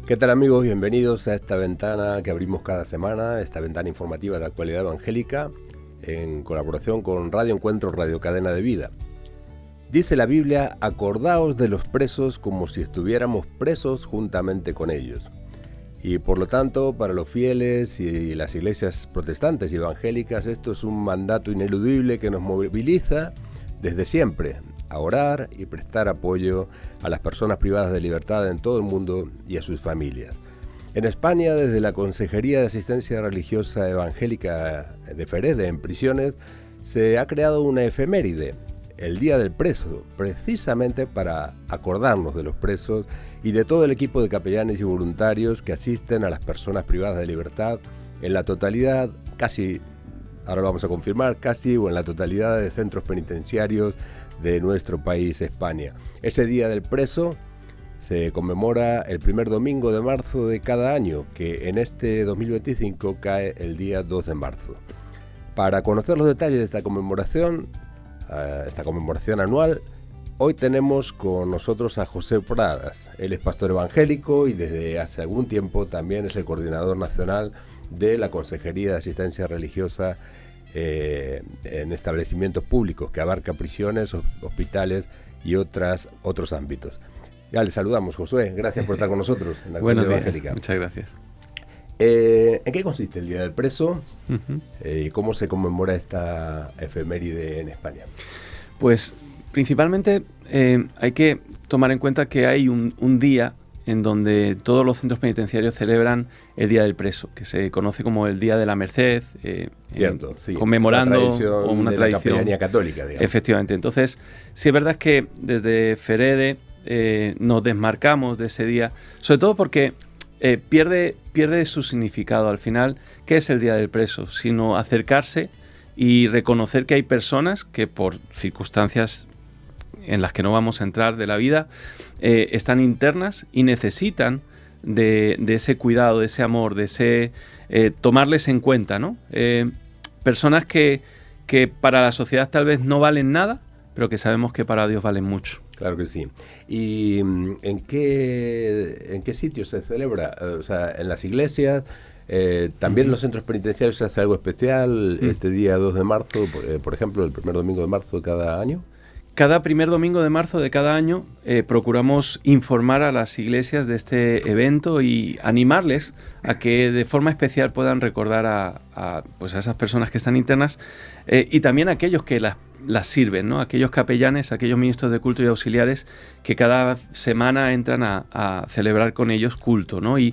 ¿Qué tal, amigos? Bienvenidos a esta ventana que abrimos cada semana, esta ventana informativa de actualidad evangélica, en colaboración con Radio Encuentro, Radio Cadena de Vida. Dice la Biblia: acordaos de los presos como si estuviéramos presos juntamente con ellos. Y por lo tanto, para los fieles y las iglesias protestantes y evangélicas, esto es un mandato ineludible que nos moviliza desde siempre a orar y prestar apoyo a las personas privadas de libertad en todo el mundo y a sus familias. En España, desde la Consejería de Asistencia Religiosa Evangélica de FEREDE, en prisiones, se ha creado una efeméride, el Día del Preso, precisamente para acordarnos de los presos y de todo el equipo de capellanes y voluntarios que asisten a las personas privadas de libertad en la totalidad, casi, ahora lo vamos a confirmar, casi o en la totalidad de centros penitenciarios de nuestro país, España. Ese Día del Preso se conmemora el primer domingo de marzo de cada año, que en este 2025 cae el día 2 de marzo. Para conocer los detalles de esta conmemoración anual, hoy tenemos con nosotros a José Pradas. Él es pastor evangélico y desde hace algún tiempo también es el coordinador nacional de la Consejería de Asistencia Religiosa en establecimientos públicos, que abarca prisiones, hospitales y otros ámbitos. Ya le saludamos, Josué. Gracias por estar con nosotros en la Comunidad Evangélica. Muchas gracias. ¿En qué consiste el Día del Preso? ¿Y cómo se conmemora esta efeméride en España? Pues principalmente hay que tomar en cuenta que hay un día en donde todos los centros penitenciarios celebran el Día del Preso, que se conoce como el Día de la Merced, Cierto, sí, conmemorando una de tradición la capellanía católica, digamos. Efectivamente. Entonces, sí es verdad que desde FEREDE nos desmarcamos de ese día, sobre todo porque pierde su significado. Al final, ¿qué es el Día del Preso? Sino acercarse y reconocer que hay personas que por circunstancias en las que no vamos a entrar de la vida, están internas y necesitan de ese cuidado, de ese amor, de ese tomarles en cuenta, ¿no? Personas que para la sociedad tal vez no valen nada, pero que sabemos que para Dios valen mucho. Claro que sí. ¿Y en qué sitios se celebra? O sea, en las iglesias, también en los centros penitenciarios se hace algo especial este día 2 de marzo, por ejemplo, el primer domingo de marzo de cada año. Cada primer domingo de marzo de cada año procuramos informar a las iglesias de este evento y animarles a que de forma especial puedan recordar a esas personas que están internas y también a aquellos que las sirven, ¿no? Aquellos capellanes, aquellos ministros de culto y auxiliares que cada semana entran a celebrar con ellos culto, ¿no? Y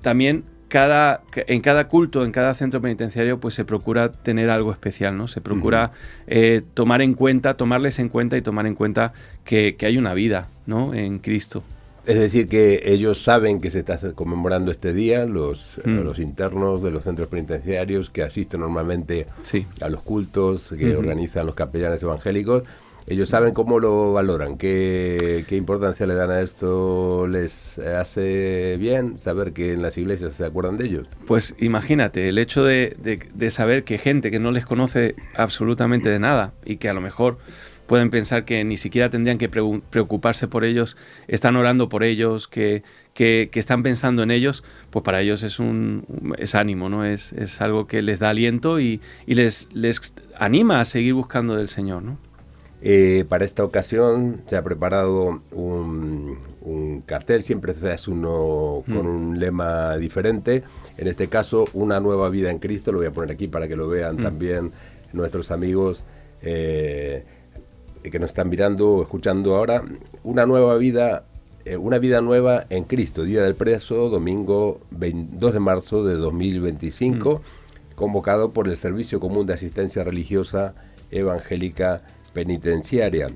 también en cada culto, en cada centro penitenciario, pues se procura tener algo especial, ¿no? Se procura tomarles en cuenta y tomar en cuenta que hay una vida, ¿no? En Cristo. Es decir, que ellos saben que se está conmemorando este día, los internos de los centros penitenciarios que asisten normalmente a los cultos que organizan los capellanes evangélicos. Ellos saben cómo lo valoran, qué importancia le dan a esto. ¿Les hace bien saber que en las iglesias se acuerdan de ellos? Pues imagínate, el hecho de saber que gente que no les conoce absolutamente de nada y que a lo mejor pueden pensar que ni siquiera tendrían que preocuparse por ellos, están orando por ellos, que están pensando en ellos, pues para ellos es ánimo, ¿no? Es algo que les da aliento y les anima a seguir buscando del Señor, ¿no? Para esta ocasión se ha preparado un cartel, siempre se hace uno con un lema diferente. En este caso, una nueva vida en Cristo. Lo voy a poner aquí para que lo vean también nuestros amigos que nos están mirando o escuchando ahora. Una vida nueva en Cristo, Día del Preso, domingo 2 de marzo de 2025, convocado por el Servicio Común de Asistencia Religiosa Evangélica Penitenciaria.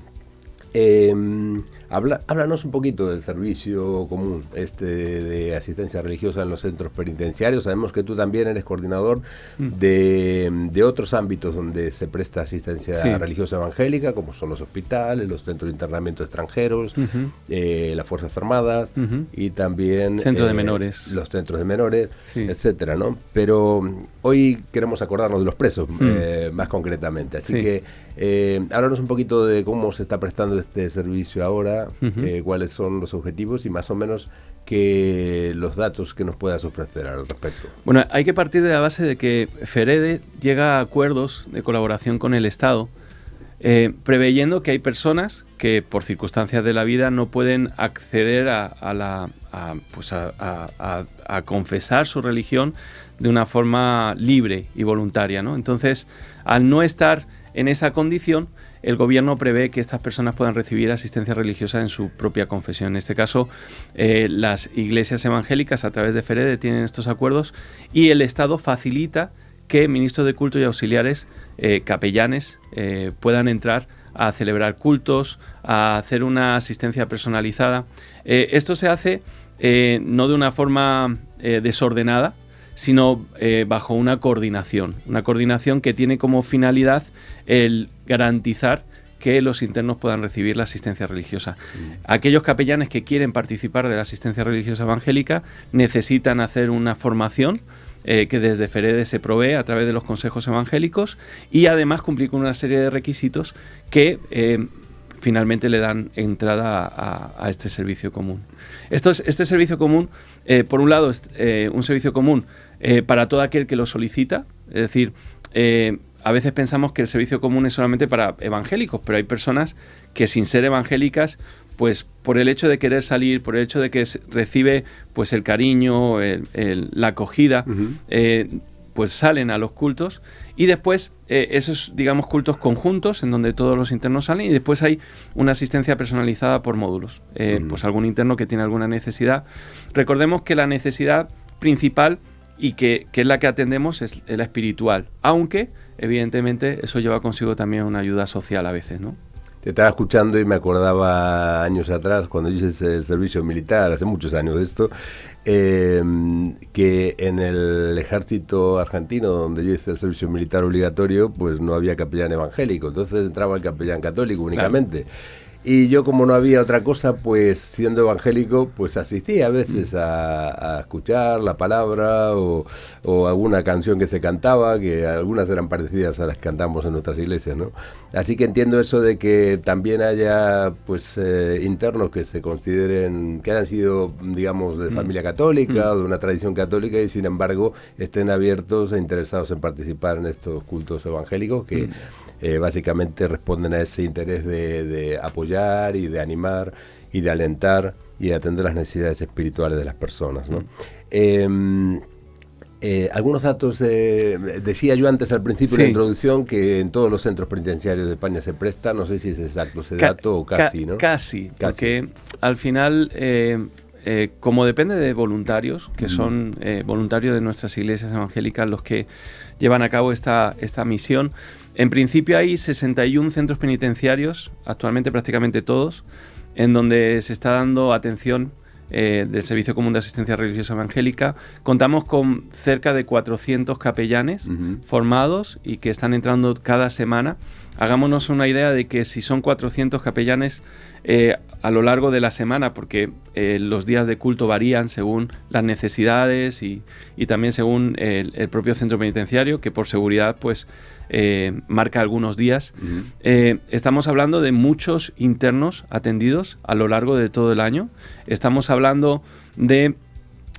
Háblanos un poquito del servicio común de asistencia religiosa en los centros penitenciarios. Sabemos que tú también eres coordinador de otros ámbitos donde se presta asistencia religiosa evangélica, como son los hospitales, los centros de internamiento extranjeros, las Fuerzas Armadas y también centros de menores, los centros de menores, etcétera, ¿no? Pero hoy queremos acordarnos de los presos más concretamente, así que háblanos un poquito de cómo se está prestando este servicio ahora evangélica, cuáles son los objetivos y más o menos los datos que nos puedas ofrecer al respecto. Bueno, hay que partir de la base de que FEREDE llega a acuerdos de colaboración con el Estado, preveyendo que hay personas que por circunstancias de la vida no pueden acceder a confesar su religión de una forma libre y voluntaria, ¿no? Entonces, al no estar en esa condición, el gobierno prevé que estas personas puedan recibir asistencia religiosa en su propia confesión. En este caso, las iglesias evangélicas a través de FEREDE tienen estos acuerdos y el Estado facilita que ministros de culto y auxiliares, capellanes, puedan entrar a celebrar cultos, a hacer una asistencia personalizada. Esto se hace no de una forma desordenada, sino bajo una coordinación que tiene como finalidad el garantizar que los internos puedan recibir la asistencia religiosa. Aquellos capellanes que quieren participar de la asistencia religiosa evangélica necesitan hacer una formación que desde FEREDE se provee a través de los consejos evangélicos y además cumplir con una serie de requisitos que finalmente le dan entrada a este servicio común. Este servicio común, por un lado, es un servicio común para todo aquel que lo solicita, es decir, a veces pensamos que el servicio común es solamente para evangélicos, pero hay personas que sin ser evangélicas, pues por el hecho de querer salir, por el hecho de que recibe pues el cariño, la acogida, pues salen a los cultos y después esos, digamos, cultos conjuntos en donde todos los internos salen y después hay una asistencia personalizada por módulos. Pues algún interno que tiene alguna necesidad. Recordemos que la necesidad principal y que es la que atendemos es la espiritual, aunque evidentemente eso lleva consigo también una ayuda social a veces, ¿no? Te estaba escuchando y me acordaba años atrás, cuando yo hice el servicio militar, hace muchos años de esto, que en el ejército argentino, donde yo hice el servicio militar obligatorio, pues no había capellán evangélico, entonces entraba el capellán católico únicamente. Claro. Y yo, como no había otra cosa, pues siendo evangélico, pues asistía a veces a escuchar la palabra o alguna canción que se cantaba, que algunas eran parecidas a las que cantamos en nuestras iglesias, ¿no? Así que entiendo eso de que también haya pues internos que se consideren, que hayan sido, digamos, de familia católica o de una tradición católica y sin embargo estén abiertos e interesados en participar en estos cultos evangélicos que básicamente responden a ese interés de apoyar y de animar y de alentar y de atender las necesidades espirituales de las personas, ¿no? Algunos datos, decía yo antes al principio de la introducción que en todos los centros penitenciarios de España se presta, no sé si es exacto ese dato o casi, ¿no? Casi, porque al final, como depende de voluntarios, que son voluntarios de nuestras iglesias evangélicas los que llevan a cabo esta misión, en principio hay 61 centros penitenciarios, actualmente prácticamente todos, en donde se está dando atención del Servicio Común de Asistencia Religiosa Evangélica. Contamos con cerca de 400 capellanes formados y que están entrando cada semana. Hagámonos una idea de que si son 400 capellanes a lo largo de la semana, porque los días de culto varían según las necesidades y también según el propio centro penitenciario, que por seguridad pues marca algunos días. Estamos hablando de muchos internos atendidos a lo largo de todo el año. Estamos hablando de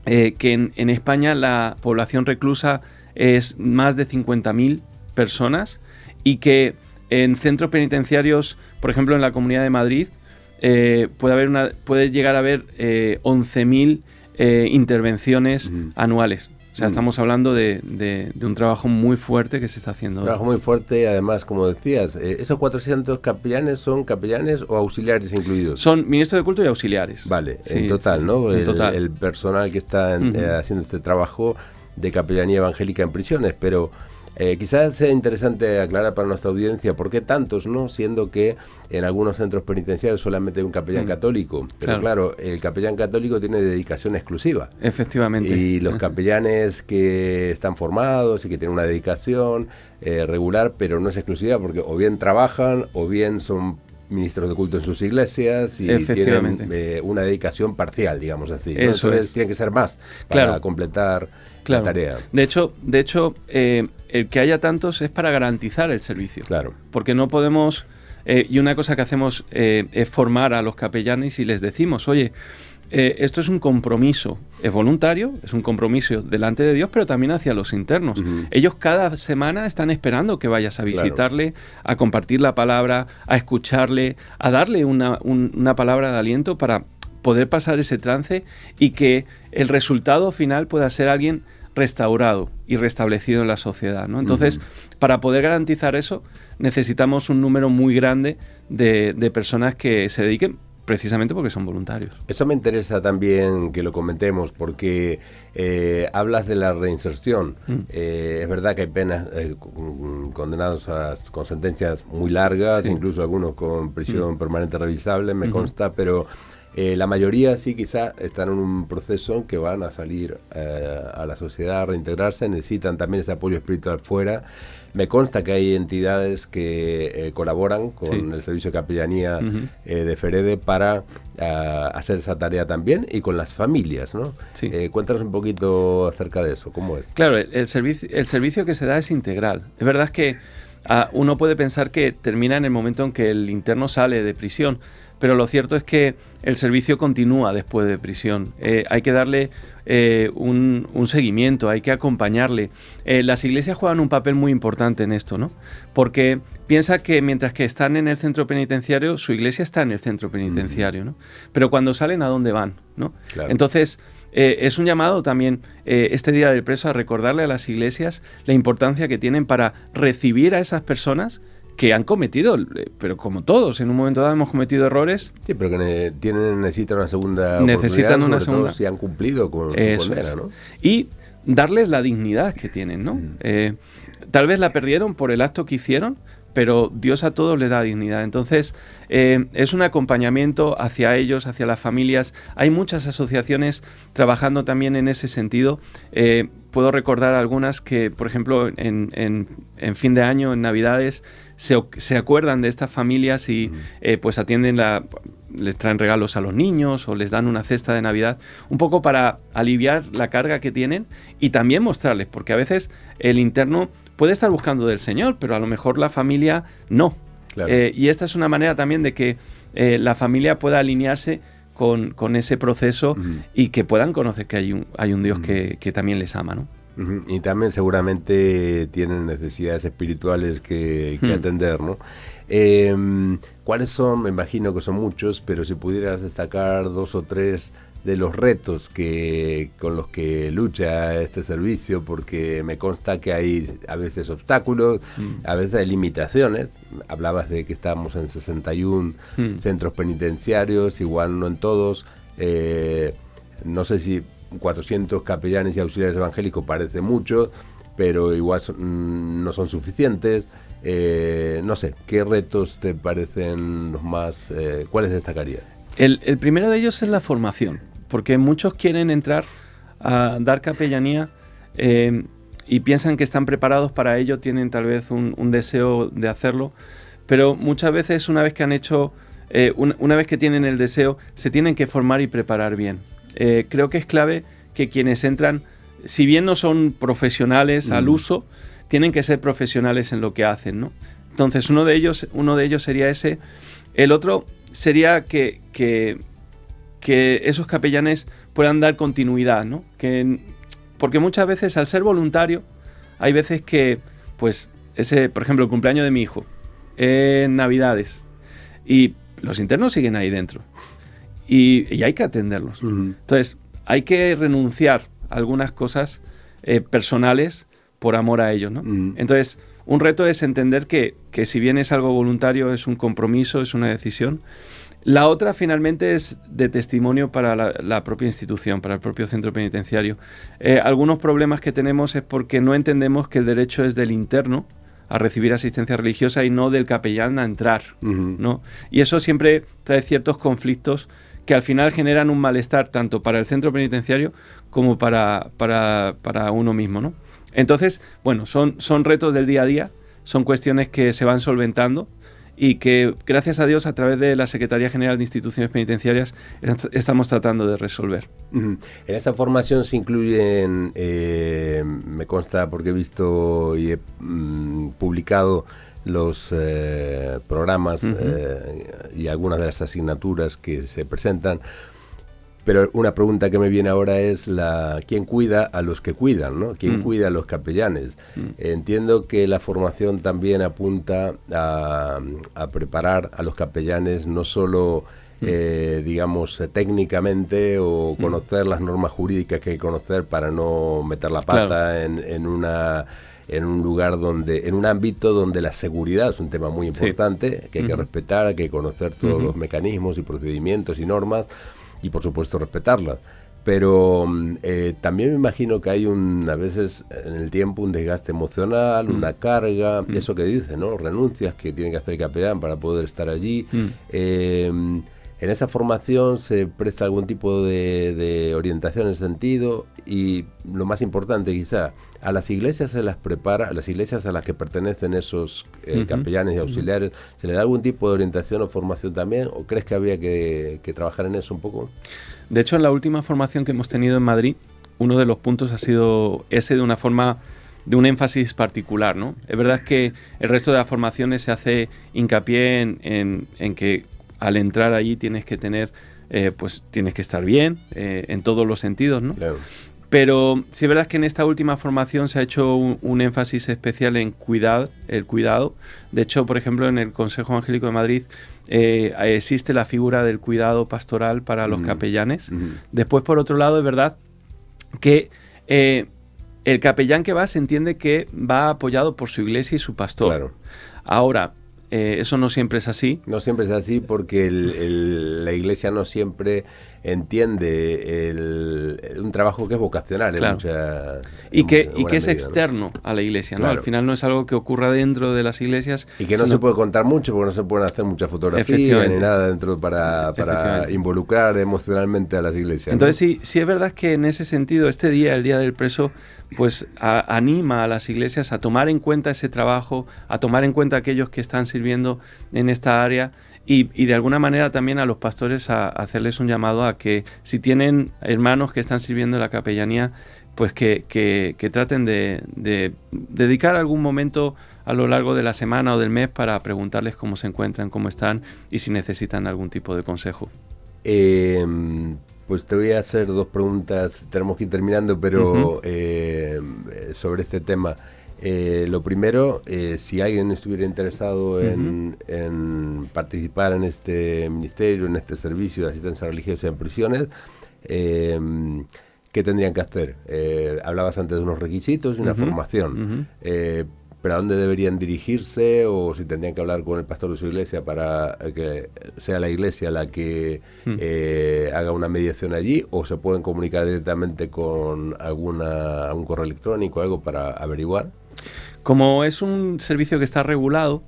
que en España la población reclusa es más de 50.000 personas y que en centros penitenciarios, por ejemplo en la Comunidad de Madrid, puede llegar a haber 11.000 intervenciones anuales. O sea, estamos hablando de un trabajo muy fuerte que se está haciendo. Un trabajo muy fuerte, además, como decías, ¿esos 400 capellanes son capellanes o auxiliares incluidos? Son ministros de culto y auxiliares. Vale, sí, en total, sí, ¿no? En total. El personal que está haciendo este trabajo de capellanía evangélica en prisiones, pero quizás sea interesante aclarar para nuestra audiencia por qué tantos, ¿no? Siendo que en algunos centros penitenciarios solamente hay un capellán católico, pero claro, el capellán católico tiene dedicación exclusiva. Efectivamente. Y los capellanes que están formados y que tienen una dedicación regular, pero no es exclusiva porque o bien trabajan o bien son ministros de culto en sus iglesias y tienen una dedicación parcial, digamos así, ¿no? Entonces tiene que ser más para completar la tarea. De hecho, el que haya tantos es para garantizar el servicio. Claro. Porque no podemos Y una cosa que hacemos es formar a los capellanes y les decimos, oye, esto es un compromiso, es voluntario, es un compromiso delante de Dios, pero también hacia los internos. Ellos cada semana están esperando que vayas a visitarle, a compartir la palabra, a escucharle, a darle una palabra de aliento para poder pasar ese trance y que el resultado final pueda ser alguien restaurado y restablecido en la sociedad, ¿no? Entonces, para poder garantizar eso, necesitamos un número muy grande de personas que se dediquen precisamente porque son voluntarios. Eso me interesa también que lo comentemos porque hablas de la reinserción. Es verdad que hay penas condenados con sentencias muy largas, incluso algunos con prisión permanente revisable, me consta, pero la mayoría sí quizá están en un proceso que van a salir a la sociedad, a reintegrarse, necesitan también ese apoyo espiritual fuera. Me consta que hay entidades que colaboran con el servicio de capellanía de FEREDE para hacer esa tarea también y con las familias, ¿no? Sí. Cuéntanos un poquito acerca de eso, ¿cómo es? Claro, el servicio que se da es integral. Es verdad que uno puede pensar que termina en el momento en que el interno sale de prisión, pero lo cierto es que el servicio continúa después de prisión. Hay que darle un seguimiento, hay que acompañarle. Las iglesias juegan un papel muy importante en esto, ¿no? Porque piensa que mientras que están en el centro penitenciario, su iglesia está en el centro penitenciario, ¿no? Pero cuando salen, ¿a dónde van?, ¿no? Claro. Entonces, es un llamado también este Día del Preso a recordarle a las iglesias la importancia que tienen para recibir a esas personas que han cometido, pero como todos, en un momento dado hemos cometido errores. Sí, pero que necesitan una segunda oportunidad, sobre todo si han cumplido con su condena, ¿no? Y darles la dignidad que tienen, ¿no? Tal vez la perdieron por el acto que hicieron, pero Dios a todos les da dignidad. Entonces, es un acompañamiento hacia ellos, hacia las familias. Hay muchas asociaciones trabajando también en ese sentido. Puedo recordar algunas que, por ejemplo, en fin de año, en Navidades, se acuerdan de estas familias y pues atienden les traen regalos a los niños o les dan una cesta de Navidad, un poco para aliviar la carga que tienen y también mostrarles, porque a veces el interno puede estar buscando del Señor, pero a lo mejor la familia no. Claro. Y esta es una manera también de que la familia pueda alinearse con ese proceso y que puedan conocer que hay un Dios que también les ama, ¿no? Y también seguramente tienen necesidades espirituales que atender, ¿no? ¿Cuáles son? Me imagino que son muchos, pero si pudieras destacar 2 o 3 de los retos con los que lucha este servicio, porque me consta que hay a veces obstáculos, a veces hay limitaciones. Hablabas de que estábamos en 61 centros penitenciarios, igual no en todos. No sé si 400 capellanes y auxiliares evangélicos parece mucho, pero igual no son suficientes. No sé, ¿qué retos te parecen los más? ¿Cuáles destacarías? El primero de ellos es la formación, porque muchos quieren entrar a dar capellanía y piensan que están preparados para ello, tienen tal vez un deseo de hacerlo, pero muchas veces una vez que han hecho, una vez que tienen el deseo, se tienen que formar y preparar bien. Creo que es clave que quienes entran, si bien no son profesionales al uso, tienen que ser profesionales en lo que hacen, ¿no? Entonces uno de ellos sería ese. El otro sería que esos capellanes puedan dar continuidad, ¿no? Porque muchas veces al ser voluntario, hay veces que, pues, por ejemplo, el cumpleaños de mi hijo, Navidades, y los internos siguen ahí dentro. Y hay que atenderlos. Entonces, hay que renunciar a algunas cosas personales por amor a ellos, ¿no? Entonces, un reto es entender que si bien es algo voluntario, es un compromiso, es una decisión. La otra, finalmente, es de testimonio para la propia institución, para el propio centro penitenciario. Algunos problemas que tenemos es porque no entendemos que el derecho es del interno a recibir asistencia religiosa y no del capellán a entrar, ¿no? Y eso siempre trae ciertos conflictos que al final generan un malestar tanto para el centro penitenciario como para uno mismo, ¿no? Entonces, bueno, son retos del día a día, son cuestiones que se van solventando y que, gracias a Dios, a través de la Secretaría General de Instituciones Penitenciarias estamos tratando de resolver. En esa formación se incluyen, me consta porque he visto y he publicado los programas y algunas de las asignaturas que se presentan. Pero una pregunta que me viene ahora es ¿quién cuida a los que cuidan, ¿no? ¿Quién cuida a los capellanes? Entiendo que la formación también apunta a preparar a los capellanes no solo, digamos, técnicamente o conocer las normas jurídicas que hay que conocer para no meter la pata en un lugar en un ámbito donde la seguridad es un tema muy importante, que hay que respetar, hay que conocer todos los mecanismos y procedimientos y normas, y por supuesto respetarlas. Pero también me imagino que hay a veces en el tiempo un desgaste emocional, una carga, eso que dice, ¿no? Renuncias que tiene que hacer el capellán para poder estar allí. En esa formación se presta algún tipo de orientación en ese sentido, y lo más importante quizá, a las iglesias se las prepara, a las iglesias a las que pertenecen esos capellanes y auxiliares, ¿se le da algún tipo de orientación o formación también? ¿O crees que habría que trabajar en eso un poco? De hecho, en la última formación que hemos tenido en Madrid, uno de los puntos ha sido ese, de una forma de un énfasis particular, ¿no? Es verdad que el resto de las formaciones se hace hincapié en que al entrar allí tienes que tener, pues tienes que estar bien en todos los sentidos, ¿no? Claro. Pero sí es verdad que en esta última formación se ha hecho un énfasis especial en el cuidado. De hecho, por ejemplo, en el Consejo Evangélico de Madrid existe la figura del cuidado pastoral para los capellanes. Después, por otro lado, es verdad que el capellán que va se entiende que va apoyado por su iglesia y su pastor. Claro. Ahora, eso no siempre es así. No siempre es así porque la iglesia no siempre entiende un trabajo que es vocacional. Claro. Y que es externo, ¿no?, a la iglesia, ¿no? Claro. Al final no es algo que ocurra dentro de las iglesias. Y que no se puede contar mucho porque no se pueden hacer muchas fotografías ni nada dentro para involucrar emocionalmente a las iglesias. Entonces, ¿no? sí es verdad que en ese sentido el Día del Preso, pues anima a las iglesias a tomar en cuenta ese trabajo, a tomar en cuenta a aquellos que están sirviendo en esta área. Y de alguna manera también a los pastores a hacerles un llamado a que si tienen hermanos que están sirviendo en la capellanía, pues que traten de dedicar algún momento a lo largo de la semana o del mes para preguntarles cómo se encuentran, cómo están y si necesitan algún tipo de consejo. Pues te voy a hacer dos preguntas, tenemos que ir terminando, pero sobre este tema. Lo primero, si alguien estuviera interesado en participar en este ministerio, en este servicio de asistencia religiosa en prisiones, ¿qué tendrían que hacer? Hablabas antes de unos requisitos y una formación, pero ¿a dónde deberían dirigirse? O si tendrían que hablar con el pastor de su iglesia para que sea la iglesia la que haga una mediación allí, o se pueden comunicar directamente con algún correo electrónico, algo para averiguar. Como es un servicio que está regulado,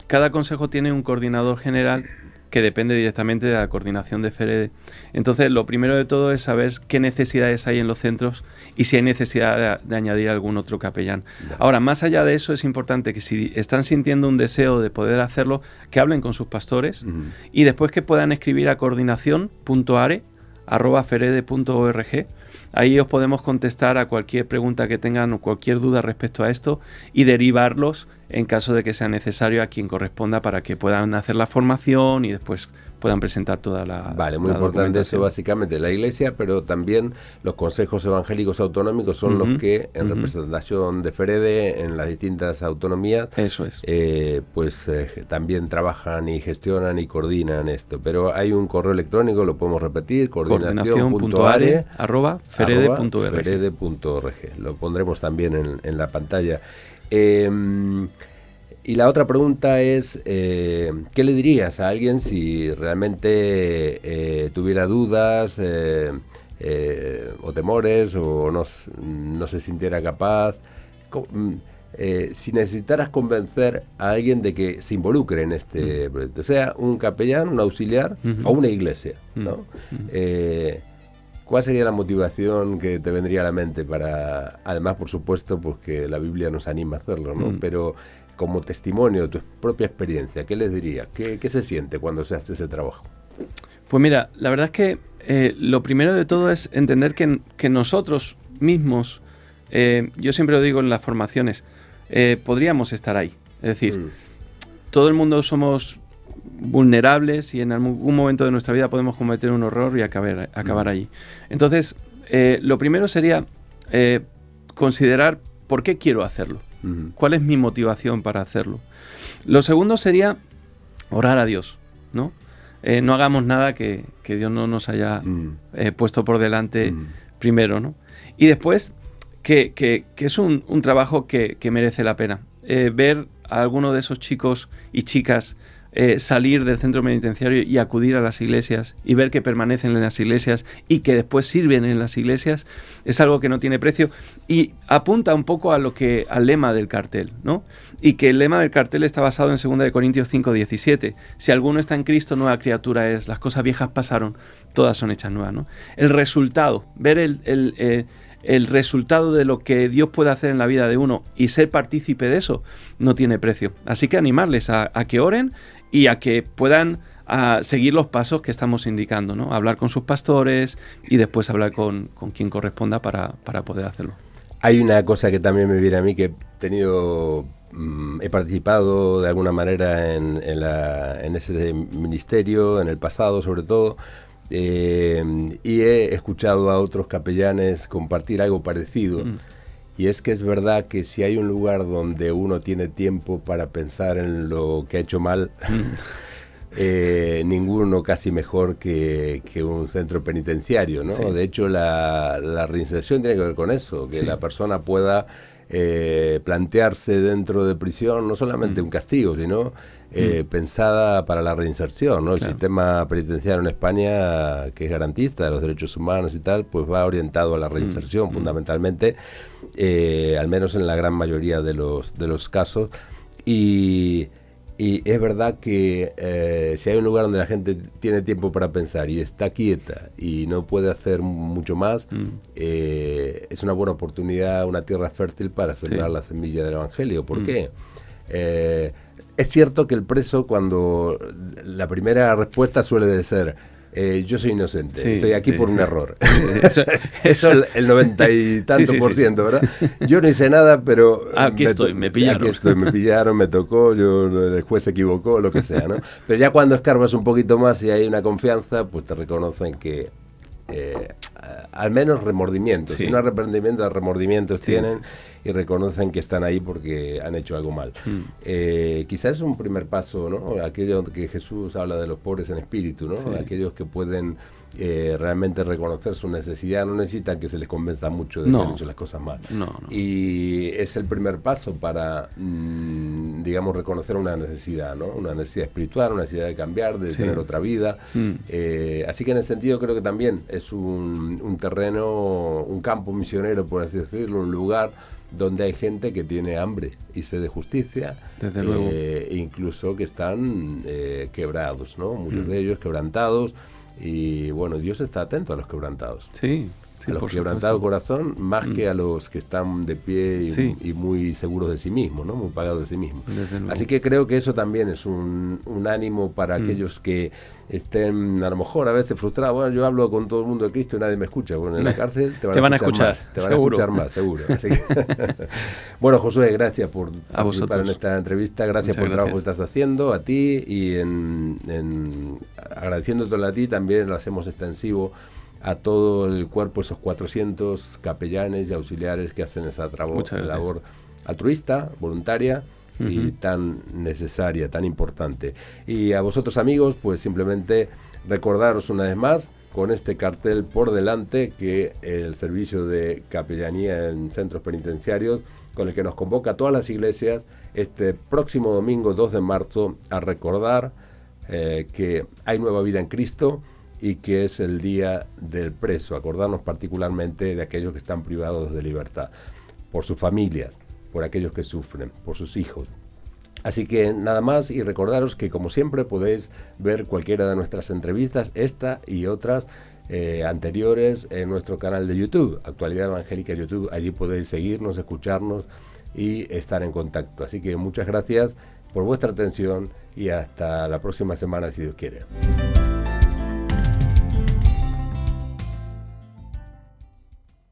cada consejo tiene un coordinador general que depende directamente de la coordinación de FEREDE. Entonces, lo primero de todo es saber qué necesidades hay en los centros y si hay necesidad de añadir algún otro capellán. Ya. Ahora, más allá de eso, es importante que si están sintiendo un deseo de poder hacerlo, que hablen con sus pastores y después que puedan escribir a coordinación.are@ferede.org. Ahí os podemos contestar a cualquier pregunta que tengan o cualquier duda respecto a esto y derivarlos en caso de que sea necesario a quien corresponda para que puedan hacer la formación y después puedan presentar toda la Vale, muy importante eso básicamente. La iglesia, pero también los consejos evangélicos autonómicos son los que en representación de FEREDE en las distintas autonomías eso es. También trabajan y gestionan y coordinan esto. Pero hay un correo electrónico, lo podemos repetir, coordinación.are@ferede.org. Lo pondremos también en la pantalla. Y la otra pregunta es, ¿qué le dirías a alguien si realmente tuviera dudas o temores o no se sintiera capaz? Si necesitaras convencer a alguien de que se involucre en este proyecto, sea un capellán, un auxiliar o una iglesia, ¿no? ¿Cuál sería la motivación que te vendría a la mente para, además por supuesto, pues que la Biblia nos anima a hacerlo, ¿no? Pero como testimonio de tu propia experiencia, ¿qué les dirías? ¿Qué se siente cuando se hace ese trabajo? Pues mira, la verdad es que lo primero de todo es entender que nosotros mismos, yo siempre lo digo en las formaciones, podríamos estar ahí. Es Es decir, todo el mundo somos vulnerables y en algún momento de nuestra vida podemos cometer un error y acabar allí. Entonces, lo primero sería considerar por qué quiero hacerlo. ¿Cuál es mi motivación para hacerlo? Lo segundo sería orar a Dios, ¿no? No hagamos nada que Dios no nos haya puesto por delante primero, ¿no? Y después, que es un trabajo que merece la pena. Ver a alguno de esos chicos y chicas salir del centro penitenciario y acudir a las iglesias y ver que permanecen en las iglesias y que después sirven en las iglesias es algo que no tiene precio y apunta un poco al lema del cartel, ¿no? Y que el lema del cartel está basado en 2 Corintios 5:17. Si alguno está en Cristo, nueva criatura es. Las cosas viejas pasaron, todas son hechas nuevas, ¿no? El resultado, ver el resultado de lo que Dios puede hacer en la vida de uno y ser partícipe de eso no tiene precio. Así que animarles a que oren y a que puedan seguir los pasos que estamos indicando, ¿no? Hablar con sus pastores y después hablar con quien corresponda para poder hacerlo. Hay una cosa que también me viene a mí, que he participado de alguna manera en ese ministerio, en el pasado sobre todo, y he escuchado a otros capellanes compartir algo parecido. Y es que es verdad que si hay un lugar donde uno tiene tiempo para pensar en lo que ha hecho mal, ninguno casi mejor que un centro penitenciario, ¿no? Sí. De hecho, la reinserción tiene que ver con eso, que la persona pueda plantearse dentro de prisión no solamente un castigo, sino pensada para la reinserción, ¿no? El sistema penitenciario en España, que es garantista de los derechos humanos y tal, pues va orientado a la reinserción fundamentalmente, al menos en la gran mayoría de los casos. Y es verdad que si hay un lugar donde la gente tiene tiempo para pensar y está quieta y no puede hacer mucho más, es una buena oportunidad, una tierra fértil para sembrar la semilla del Evangelio. ¿Por qué? Es cierto que el preso, cuando la primera respuesta suele ser yo soy inocente, estoy aquí por un error. Eso el 90 y tanto por ciento, ¿verdad? Yo no hice nada, pero me pillaron. Me pillaron, me tocó, el juez se equivocó, lo que sea, ¿no? Pero ya cuando escarbas un poquito más y hay una confianza, pues te reconocen que al menos remordimientos, si no arrepentimiento, de remordimientos tienen y reconocen que están ahí porque han hecho algo mal. Quizás es un primer paso, ¿no? Aquello que Jesús habla de los pobres en espíritu, ¿no? Aquellos que pueden realmente reconocer su necesidad, no necesitan que se les convenza mucho de que han hecho las cosas mal. Y es el primer paso para, digamos, reconocer una necesidad, ¿no? Una necesidad espiritual, una necesidad de cambiar, de tener otra vida. Así que en ese sentido creo que también es un terreno, un campo misionero, por así decirlo, un lugar donde hay gente que tiene hambre y sed de justicia, desde luego, incluso que están quebrados, ¿no? Muchos de ellos quebrantados, y bueno, Dios está atento a los quebrantados. A los quebrantados corazón, más que a los que están de pie y muy seguros de sí mismos, ¿no? Muy pagados de sí mismos. Así que creo que eso también es un ánimo para aquellos que estén a lo mejor a veces frustrados. Bueno, yo hablo con todo el mundo de Cristo y nadie me escucha. Bueno, en la cárcel te van a escuchar más, te van a escuchar más, seguro. Así que bueno, Josué, gracias por participar en esta entrevista, gracias por el trabajo que estás haciendo, a ti, y agradeciéndotelo a ti, también lo hacemos extensivo a todo el cuerpo, esos 400 capellanes y auxiliares que hacen esa labor altruista, voluntaria y tan necesaria, tan importante. Y a vosotros, amigos, pues simplemente recordaros una vez más, con este cartel por delante, que el servicio de capellanía en centros penitenciarios, con el que nos convoca a todas las iglesias este próximo domingo 2 de marzo a recordar que hay nueva vida en Cristo, y que es el día del preso, acordarnos particularmente de aquellos que están privados de libertad, por sus familias, por aquellos que sufren, por sus hijos. Así que nada más, y recordaros que como siempre podéis ver cualquiera de nuestras entrevistas, esta y otras anteriores, en nuestro canal de YouTube, Actualidad Evangélica YouTube. Allí podéis seguirnos, escucharnos y estar en contacto. Así que muchas gracias por vuestra atención y hasta la próxima semana, si Dios quiere.